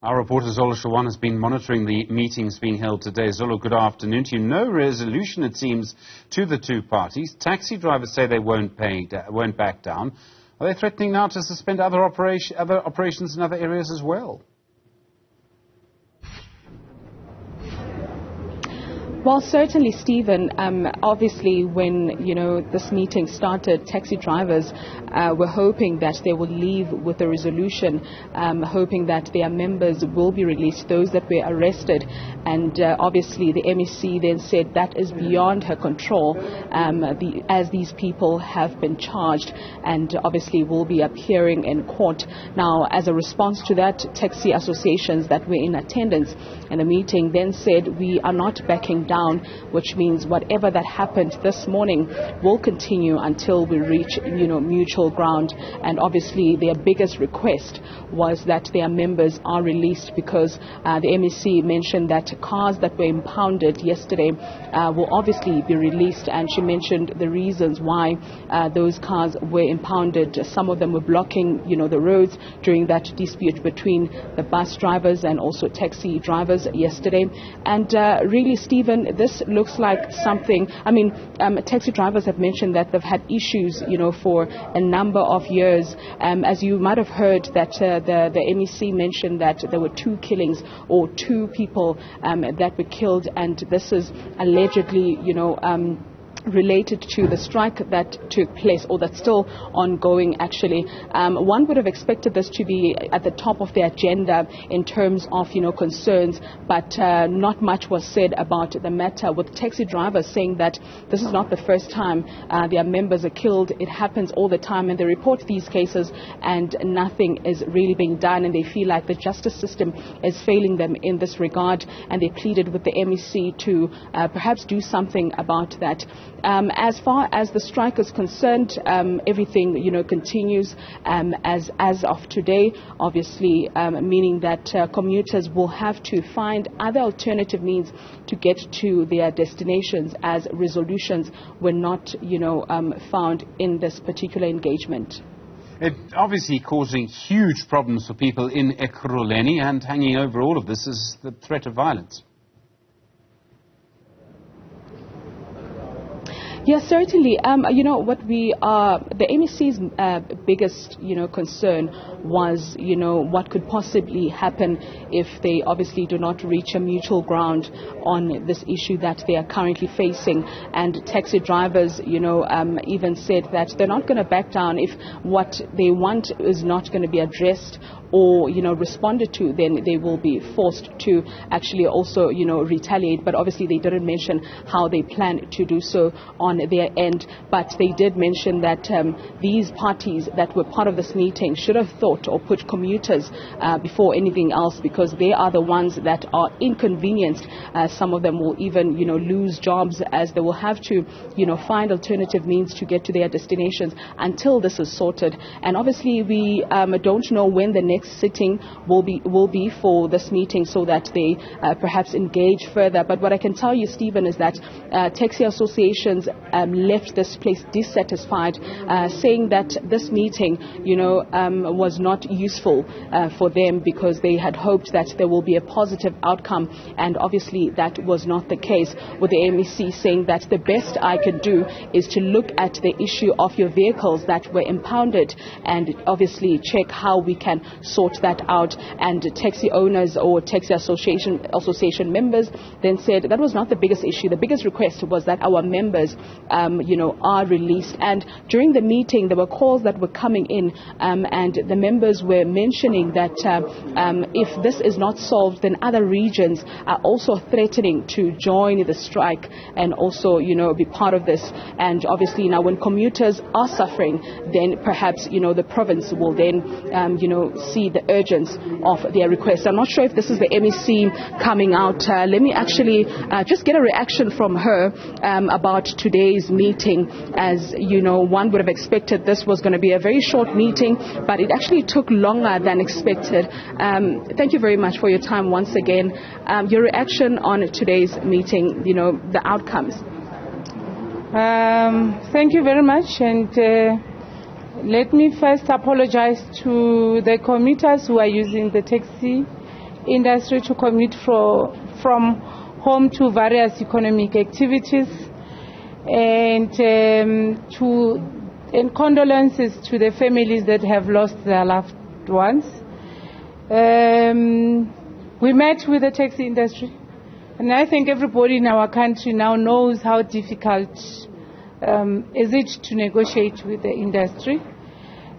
Our reporter Zola Sholwana has been monitoring the meetings being held today. Zola, good afternoon to you. No resolution, it seems, to the two parties. Taxi drivers say they won't back down. Are they threatening now to suspend other operations in other areas as well? Well, certainly, Stephen. Obviously, when this meeting started, taxi drivers were hoping that they would leave with a resolution, hoping that their members will be released, those that were arrested. And obviously, the MEC then said that is beyond her control, as these people have been charged and obviously will be appearing in court. Now, as a response to that, taxi associations that were in attendance in the meeting then said, we are not backing down, which means whatever that happened this morning will continue until we reach, mutual ground. And obviously their biggest request was that their members are released, because the MEC mentioned that cars that were impounded yesterday will obviously be released, and she mentioned the reasons why those cars were impounded. Some of them were blocking, the roads during that dispute between the bus drivers and also taxi drivers yesterday. And really, Stephen, this looks like something. Taxi drivers have mentioned that they've had issues, for a number of years. As you might have heard, that the MEC mentioned that there were 2 killings or 2 people that were killed, and this is allegedly, related to the strike that took place, or that's still ongoing actually. One would have expected this to be at the top of the agenda in terms of concerns, but not much was said about the matter, with taxi drivers saying that this is not the first time their members are killed. It happens all the time, and they report these cases and nothing is really being done, and they feel like the justice system is failing them in this regard, and they pleaded with the MEC to perhaps do something about that. As far as the strike is concerned, everything continues as of today, obviously, meaning that commuters will have to find other alternative means to get to their destinations, as resolutions were not found in this particular engagement. It obviously causing huge problems for people in Ekurhuleni, and hanging over all of this is the threat of violence. Yes, certainly. The MEC's biggest, concern was, what could possibly happen if they obviously do not reach a mutual ground on this issue that they are currently facing. And taxi drivers, even said that they're not going to back down if what they want is not going to be addressed or responded to. Then they will be forced to actually also retaliate. But obviously they didn't mention how they plan to do so on their end. But they did mention that these parties that were part of this meeting should have thought or put commuters before anything else, because they are the ones that are inconvenienced. Some of them will even lose jobs, as they will have to find alternative means to get to their destinations until this is sorted. And obviously we don't know when the next sitting will be for this meeting, so that they perhaps engage further. But what I can tell you, Stephen, is that taxi associations left this place dissatisfied, saying that this meeting was not useful for them, because they had hoped that there will be a positive outcome, and obviously that was not the case, with the MEC saying that the best I can do is to look at the issue of your vehicles that were impounded and obviously check how we can sort that out. And taxi owners or taxi association members then said that was not the biggest issue. The biggest request was that our members are released. And during the meeting there were calls that were coming in, and the members were mentioning that if this is not solved, then other regions are also threatening to join the strike and also be part of this. And obviously now when commuters are suffering, then perhaps the province will then see the urgency of their request. I'm not sure if this is the MEC coming out. Let me actually just get a reaction from her about today's meeting. As one would have expected this was going to be a very short meeting, but it actually took longer than expected. Thank you very much for your time once again. Your reaction on today's meeting, the outcomes. Thank you very much, and let me first apologize to the commuters who are using the taxi industry to commute from home to various economic activities, and condolences to the families that have lost their loved ones. We met with the taxi industry, and I think everybody in our country now knows how difficult is it to negotiate with the industry.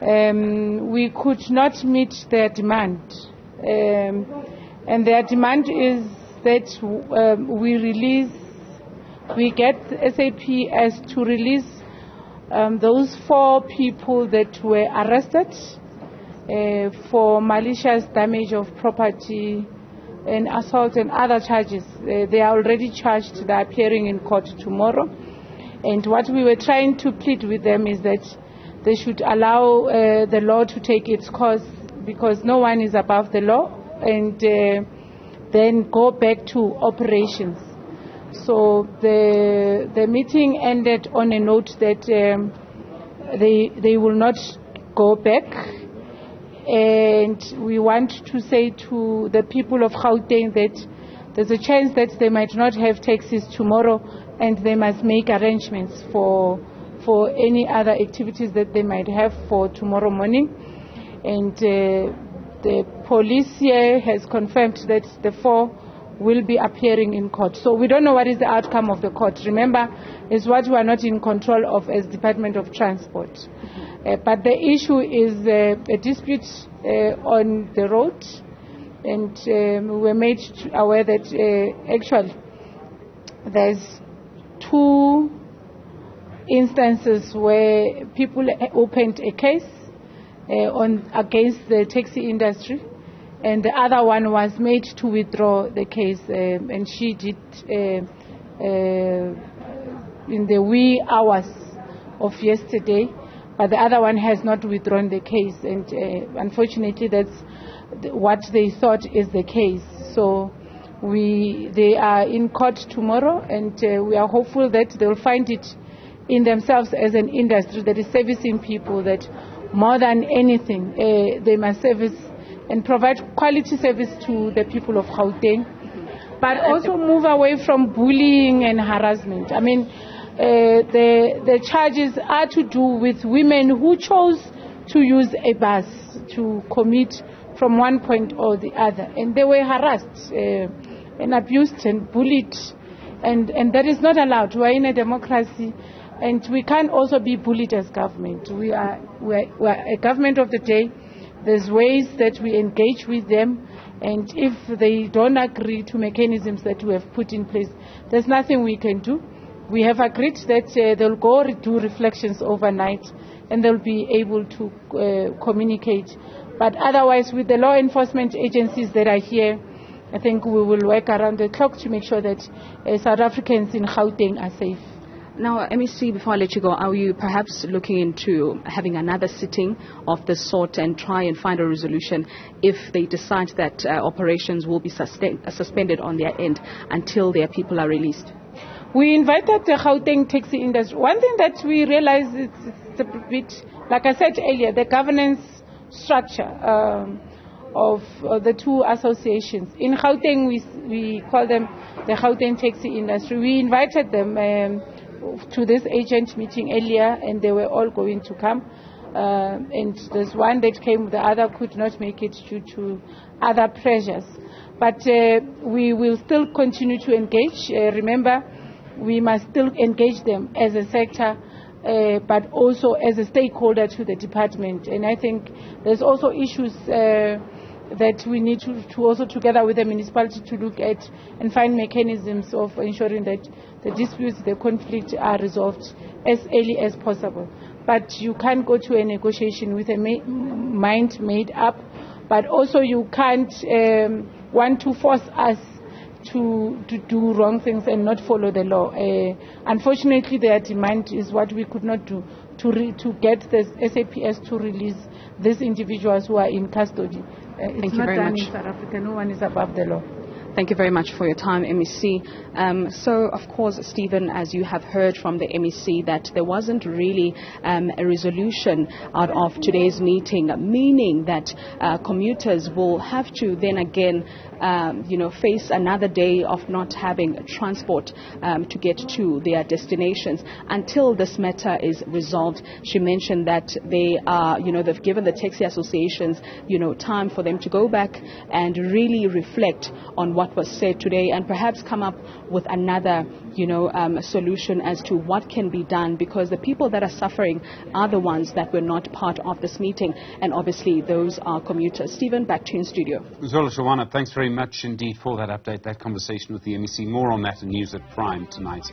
We could not meet their demand, and their demand is that we get SAPS to release those 4 people that were arrested for malicious damage of property and assault and other charges. They are already charged. They are appearing in court tomorrow. And what we were trying to plead with them is that they should allow the law to take its course, because no one is above the law, and then go back to operations. So the meeting ended on a note that they will not go back, and we want to say to the people of Gauteng that there's a chance that they might not have taxis tomorrow, and they must make arrangements for any other activities that they might have for tomorrow morning. And the police here has confirmed that the 4 will be appearing in court. So we don't know what is the outcome of the court. Remember, it's what we are not in control of as Department of Transport. But the issue is a dispute on the road, and we were made aware that actually there's 2 instances where people opened a case against the taxi industry, and the other one was made to withdraw the case, and she did in the wee hours of yesterday, but the other one has not withdrawn the case, and unfortunately that's what they thought is the case. So they are in court tomorrow, and we are hopeful that they'll find it in themselves as an industry that is servicing people, that more than anything they must service and provide quality service to the people of Gauteng, but also move away from bullying and harassment. I mean, the charges are to do with women who chose to use a bus to commute from one point or the other, and they were harassed and abused and bullied, and that is not allowed. We are in a democracy, and we can't also be bullied as government. We are a government of the day. There's ways that we engage with them, and if they don't agree to mechanisms that we have put in place, there's nothing we can do. We have agreed that they'll go do reflections overnight, and they'll be able to communicate. But otherwise, with the law enforcement agencies that are here, I think we will work around the clock to make sure that South Africans in Gauteng are safe. Now, MEC, before I let you go, are you perhaps looking into having another sitting of this sort and try and find a resolution if they decide that operations will be suspended on their end until their people are released? We invited the Gauteng taxi industry. One thing that we realized is it's a bit, like I said earlier, the governance structure of the 2 associations. In Gauteng, we call them the Gauteng taxi industry. We invited them to this agent meeting earlier, and they were all going to come. And there's one that came, the other could not make it due to other pressures. But we will still continue to engage. Remember, we must still engage them as a sector, but also as a stakeholder to the department. And I think there's also issues that we need to also, together with the municipality, to look at and find mechanisms of ensuring that the disputes, the conflicts are resolved as early as possible. But you can't go to a negotiation with a mind made up, but also you can't want to force us to do wrong things and not follow the law. Unfortunately, their demand is what we could not do, to get the SAPS to release these individuals who are in custody. Thank you very much. In South Africa, no one is above the law. Thank you very much for your time, MEC. So, of course, Stephen, as you have heard from the MEC, that there wasn't really a resolution out of today's meeting, meaning that commuters will have to then again face another day of not having transport to get to their destinations until this matter is resolved. She mentioned that they are, they've given the taxi associations, time for them to go back and really reflect on what was said today and perhaps come up with another, solution as to what can be done, because the people that are suffering are the ones that were not part of this meeting, and obviously those are commuters. Stephen, back to you in studio. Zola Sholwana, thanks very much indeed for that update, that conversation with the MEC. More on that in News at Prime tonight.